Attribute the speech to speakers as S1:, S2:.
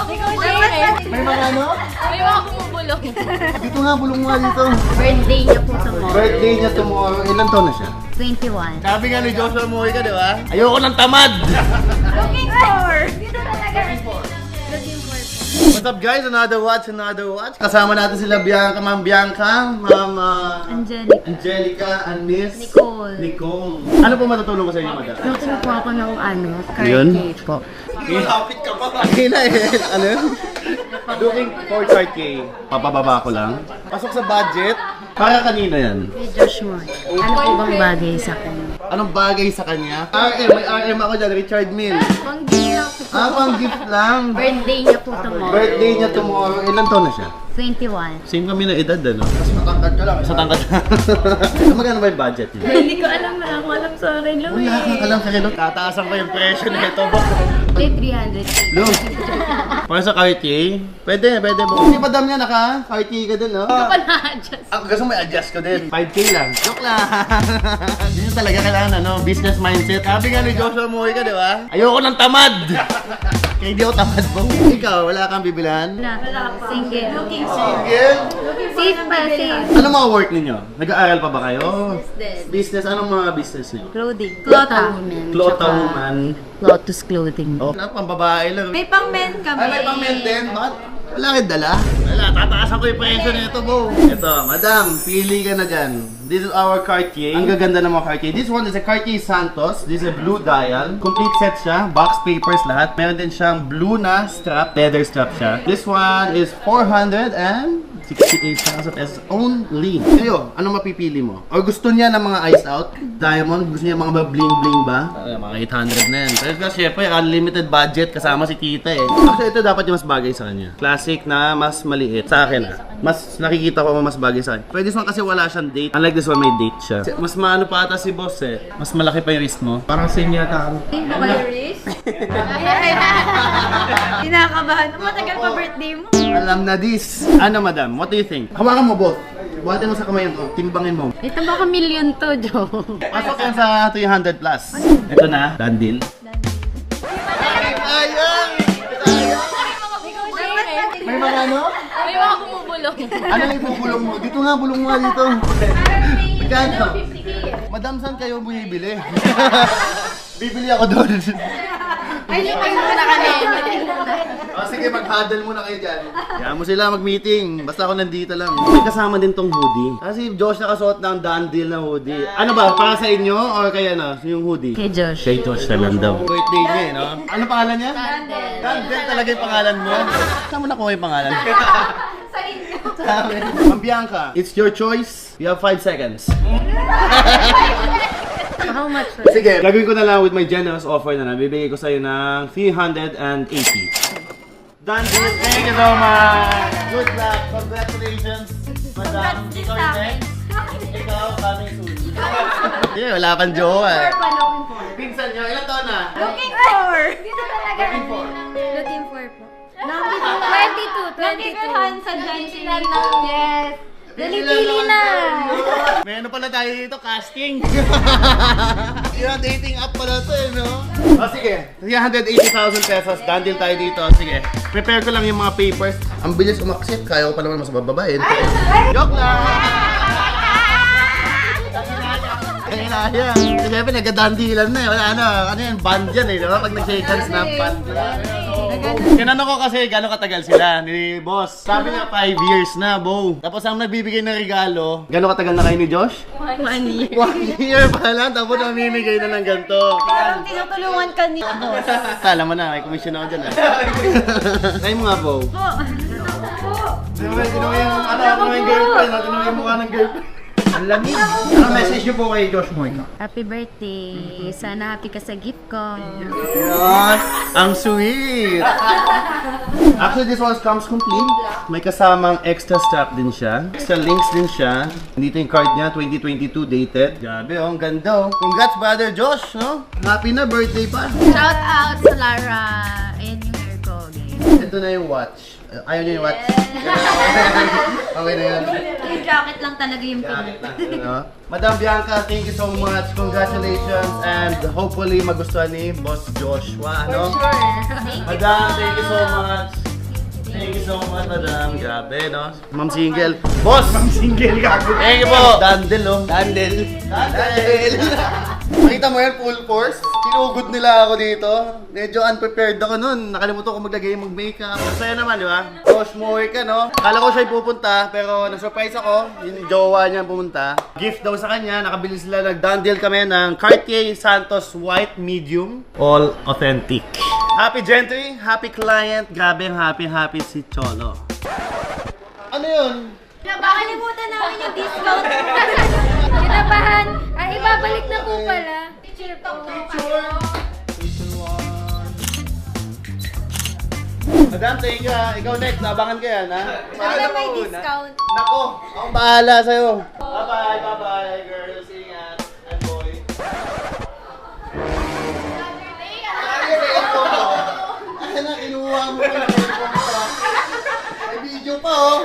S1: May mga ano?
S2: May mga kumubulong.
S1: Dito nga, bulong mo nga dito.
S2: Birthday niya po tomorrow.
S1: Birthday niya tomorrow. Ilan taon na siya?
S2: 21.
S1: Sabi nga ni Joshua Moy ka, di ba? Ayoko ng tamad!
S2: Looking for! Dito talaga. Looking for.
S1: What's up guys? Another watch. Kasama natin sila Bianca, Ma'am Bianca, Ma'am Angelica, and Miss Nicole. Ano po matutulong ko sa inyo, madam?
S2: Nagtulong po ako ng
S1: Yun?
S2: card cake po.
S1: Malapit ka pa. Hina eh. Ano yun? Looking for card cake. Papababa ko lang. Pasok sa budget. Para kanina yan.
S2: Kay Joshua. Ano po bang bagay sa kanya?
S1: Anong bagay sa kanya? RM. May RM ako dyan. Richard Mille.
S2: Pang-gift lang po.
S1: Pang gift lang.
S2: Birthday niya po tomorrow.
S1: Birthday niya tomorrow. Ilan taon na siya?
S2: 21.
S1: Same kami na edad, ano? Mas matangkad ka lang. Mas matangkad ka. Magkano ba yung budget niya?
S2: Hindi ko alam, wala akong alam sa relo
S1: Wala kang alam sa kilo. Tataasan ko yung presyo na ito.
S2: May 300.
S1: Look. Para sa Cartier. Pwede mo. Hindi ba dam yan naka? Cartier ka din, no?
S2: Hindi ko pa na-adjust.
S1: Ako gusto may adjust ko din. 5K lang. Joke lang. Hindi talaga kailangan, ano? Business mindset. Sabi nga ni Joshua Moy ka, di ba? Ayoko ng tamad. Kaya hindi ako tamad po. Ikaw, wala kang bibilan?
S2: Wala pa. Single. Looking
S1: Single?
S2: safe pa, safe.
S1: Ano mga work ninyo? Nag-aaral pa ba kayo? Business. Anong mga business niyo?
S2: Clothing. Clotha woman.
S1: Clotha woman.
S2: Lotus clothing.
S1: Oh, wala pang babae lang.
S2: May pang men kami.
S1: Ay, may pang-men din? Bakit? Wala kang dala? Wala, tataasan ko yung presyo nito, Bo. Ito, madam, pili ka na dyan. This is our Cartier. Ang gaganda ng mga Cartier. This one is a Cartier Santos. This is a blue dial. Complete set siya. Box papers lahat. Meron din siyang blue na strap. Leather strap siya. This one is 468,000 pesos only. Kayo, ano mapipili mo? Or gusto niya ng mga iced out? Diamond? Gusto niya mga bling-bling ba? Mga 800 na yan. Pero syempre, unlimited budget kasama si tita eh. Actually, ito dapat yung mas bagay sa kanya. Classic na mas maliit. Sa akin mas nakikita ko mas bagay sa kanya. Pero this one kasi wala siyang date. Unlike this one, may date siya. Mas maano pa ata si boss eh. Mas malaki pa yung wrist mo. Parang same yata ako.
S2: Kinakabahan. Matagal pa birthday mo.
S1: Alam na this. Ano madam? What do you think? Hawakan mo both. Buhatin mo sa kamay mo. Timbangin mo.
S2: Ito baka million to, Joe.
S1: Pasok yan sa 300 plus. Ito na. Done deal. Ayun! May mga ano?
S2: May mga kumubulong.
S1: Ano yung bubulong mo? Dito nga, bulong mo nga dito. Magkano? Madam, saan kayo bumibili? Bibili ako doon.
S2: Ay, lumay mo na kami.
S1: Sige, mag-huddle muna kayo dyan. Kaya mo sila mag-meeting. Basta ako nandito lang. May kasama din tong hoodie. Kasi Josh nakasuot ng done deal na hoodie. Ano ba? Para sa inyo? Or kaya na? Yung hoodie?
S2: Kay Josh.
S1: Kay Josh na lang daw. Birthday niya eh, no? Ano pangalan niya?
S2: Dandel.
S1: Dandel talaga yung pangalan mo. Saan mo nakuha yung pangalan?
S2: Sa inyo.
S1: Ma'am Bianca, it's your choice. You have 5 seconds.
S2: How much?
S1: Sige, gagawin ko na lang with my generous offer na nabibigay ko sa'yo ng 380. Done deal. Thank you so much. Good luck. Congratulations. Madam, ikaw yung next. Ikaw, coming soon. Yeah, wala kang jowa eh. Pinsan nyo, ilan taon na?
S2: Looking for! Dito talaga.
S1: Looking for.
S2: Looking for po. 22. Sa Jansilan ng yes. Dali-pili na.
S1: May ano pala tayo dito, casting. Yung dating app pala to eh, no? O sige, 380,000 pesos. Done deal tayo dito. Sige, prepare ko lang yung mga papers. Ang bilis umaksip. Kaya ko pa naman mas bababain. Joke lang! Kaya siyempre nagka-dandilan na eh. Wala ano yan, band yan eh. Diba? Pag nag-shake hands na, band lang. Tinanong ko kasi gano'ng katagal sila ni boss. Sabi niya 5 years na, Bo. Tapos ang nagbibigay ng regalo, gano'ng katagal na kayo ni Josh?
S2: 1 year.
S1: 1 year pa lang, tapos namimigay na ng ganito.
S2: Parang tinutulungan ka ni boss.
S1: Alam mo na, may commission ako dyan ah. Try mo nga, Bo. Tinawin yung girlfriend, tinawin yung mukha ng girlfriend. Ang lamig. Ano message niyo po kay Josh Moy?
S2: Happy birthday. Sana happy ka sa gift ko.
S1: Yan! Ang sweet! Actually, this one comes complete. May kasamang extra strap din siya. Extra links din siya. Dito yung card niya, 2022 dated. Grabe oh, ang ganda oh. Congrats, brother Josh, no? Happy na birthday pa.
S2: Shout out sa Lara. Ayan yung hair ko.
S1: Ito na yung watch. Ayaw niyo yung watch? Okay na yan.
S2: Yung jacket lang talaga yung pink.
S1: Ano? Madam Bianca, thank you so much. Congratulations and hopefully magustuhan ni Boss Joshua, ano?
S2: Sure.
S1: Madam, thank you so much. so much, madam. Grabe, no? Ma'am Single. Boss! Ma'am
S3: Single gago.
S1: Thank you po! Dandel, oh.
S3: Dandel.
S1: Dandel! Nakita mo yan, full force? Sinugod nila ako dito. Medyo unprepared ako nun. Nakalimutan ko maglagay mag-makeup. Masaya naman, di ba? So, smoke ka, no? Akala ko siya'y pupunta, pero na-surprise ako. Yung jowa niya pumunta. Gift daw sa kanya. Nakabili sila, nag-dandel kami ng Cartier Santos White Medium. All authentic. Happy gentry, happy client. Grabe ang happy si Cholo. Ano yun?
S2: Nakalimutan namin yung discount. Kinabahan. Ay, ibabalik na po pala. Picture po.
S1: Madam, thank you ha. Ikaw next, nabangan ka yan ha.
S2: Wala may discount.
S1: Nako, akong bahala sa'yo. Bye-bye, bye-bye, girls. Ingat. And boy. Ay na, kinuha mo pa. May video pa oh.